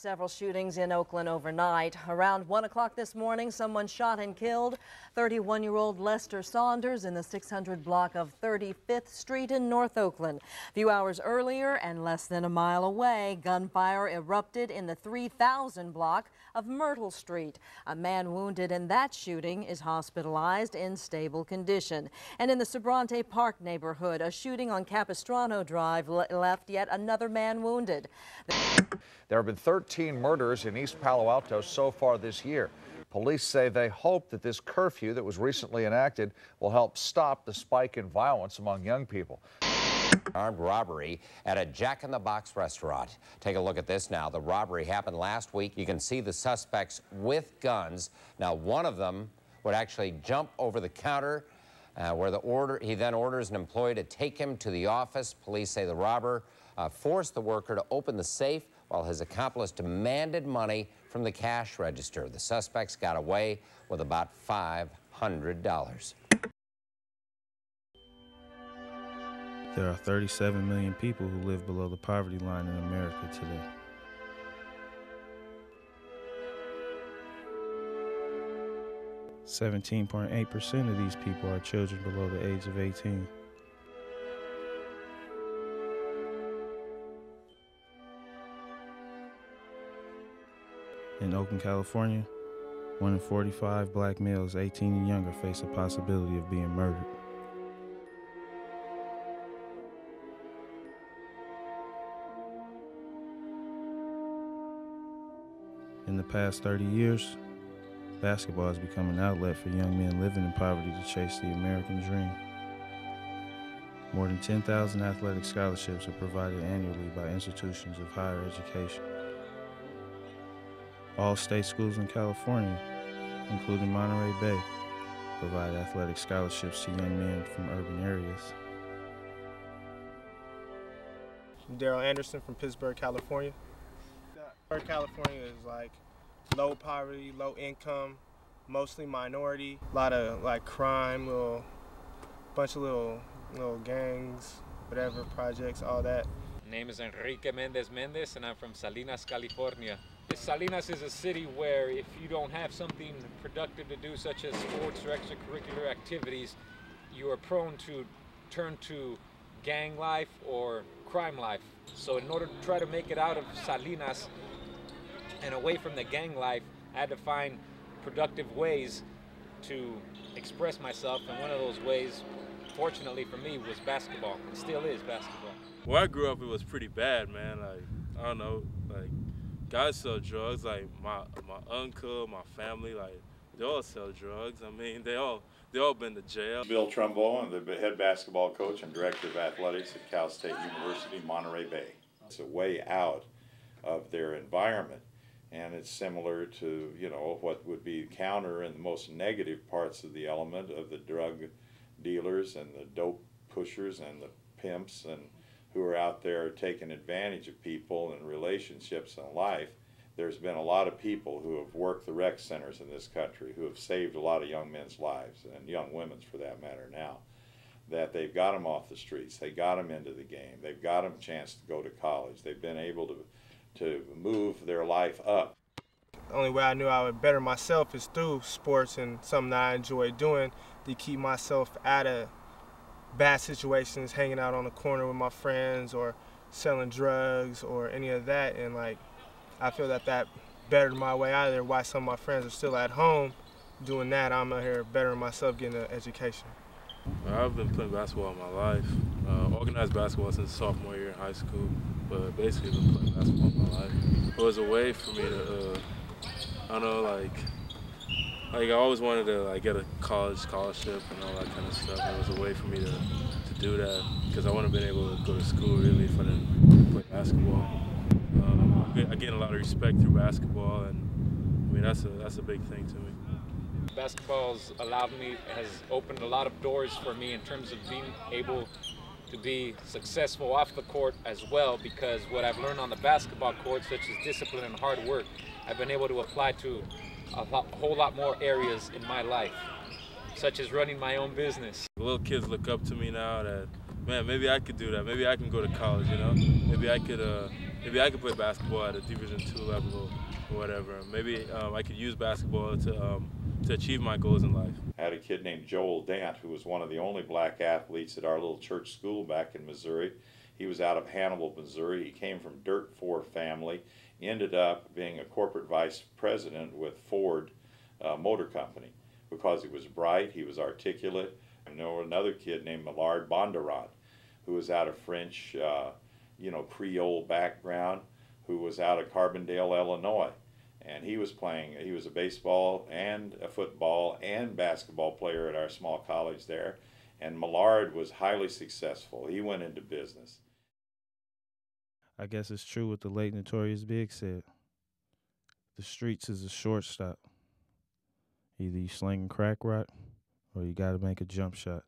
Several shootings in Oakland overnight. Around 1 o'clock this morning, someone shot and killed 31-year-old Lester Saunders in the 600 block of 35th Street in North Oakland. A few hours earlier and less than a mile away, gunfire erupted in the 3000 block of Myrtle Street. A man wounded in that shooting is hospitalized in stable condition. And in the Sobrante Park neighborhood, a shooting on Capistrano Drive left yet another man wounded. There have been 13 murders in East Palo Alto so far this year. Police say they hope that this curfew that was recently enacted will help stop the spike in violence among young people. Armed robbery at a Jack in the Box restaurant. Take a look at this now. The robbery happened last week. You can see the suspects with guns. Now, one of them would actually jump over the counter he then orders an employee to take him to the office. Police say the robber forced the worker to open the safe while his accomplice demanded money from the cash register. The suspects got away with about $500. There are 37 million people who live below the poverty line in America today. .8% of these people are children below the age of 18. In Oakland, California, 1 in 45 black males 18 and younger face a possibility of being murdered. In the past 30 years, basketball has become an outlet for young men living in poverty to chase the American dream. More than 10,000 athletic scholarships are provided annually by institutions of higher education. All state schools in California, including Monterey Bay, provide athletic scholarships to young men from urban areas. I'm Daryl Anderson from Pittsburgh, California. Pittsburgh, California is like low poverty, low income, mostly minority, a lot of like crime, bunch of little gangs, whatever, projects, all that. My name is Enrique Mendez, and I'm from Salinas, California. Salinas is a city where if you don't have something productive to do, such as sports or extracurricular activities, you are prone to turn to gang life or crime life. So in order to try to make it out of Salinas and away from the gang life, I had to find productive ways to express myself, and one of those ways, fortunately for me, was basketball. It still is basketball. Where I grew up, it was pretty bad, man. Like, I don't know, like, guys sell drugs. Like, my uncle, my family, like, they all sell drugs. I mean, they all been to jail. Bill Trumbo, I'm the head basketball coach and director of athletics at Cal State University, Monterey Bay. It's a way out of their environment. And it's similar to, you know, what would be counter and the most negative parts of the element of the drug dealers and the dope pushers and the pimps and who are out there taking advantage of people and relationships and life. There's been a lot of people who have worked the rec centers in this country who have saved a lot of young men's lives, and young women's for that matter now, that they've got them off the streets, they got them into the game, they've got them a chance to go to college, they've been able to move their life up. The only way I knew I would better myself is through sports and something that I enjoy doing to keep myself out of bad situations, hanging out on the corner with my friends or selling drugs or any of that. And like, I feel that bettered my way out of there. Why some of my friends are still at home doing that, I'm out here bettering myself, getting an education. I've been playing basketball all my life. Organized basketball since sophomore year in high school, but basically been playing basketball all my life. It was a way for me to, I don't know, like I always wanted to like get a college scholarship and all that kind of stuff. It was a way for me to do that because I wouldn't have been able to go to school really if I didn't play basketball. I gained a lot of respect through basketball, and I mean that's a big thing to me. Basketball's has opened a lot of doors for me in terms of being able to be successful off the court as well, because what I've learned on the basketball court, such as discipline and hard work, I've been able to apply to a whole lot more areas in my life, such as running my own business. Little kids look up to me now that, man, maybe I could do that. Maybe I can go to college, you know? Maybe I could maybe I could play basketball at a Division II level or whatever. Maybe I could use basketball to achieve my goals in life. I had a kid named Joel Dant, who was one of the only black athletes at our little church school back in Missouri. He was out of Hannibal, Missouri. He came from dirt poor family, ended up being a corporate vice president with Ford Motor Company because he was bright, he was articulate. I know another kid named Millard Bondurant, who was out of French, Creole background, who was out of Carbondale, Illinois. And he was a baseball and a football and basketball player at our small college there. And Millard was highly successful. He went into business. I guess it's true what the late Notorious Big said. The streets is a shortstop. Either you slinging crack rock or you got to make a jump shot.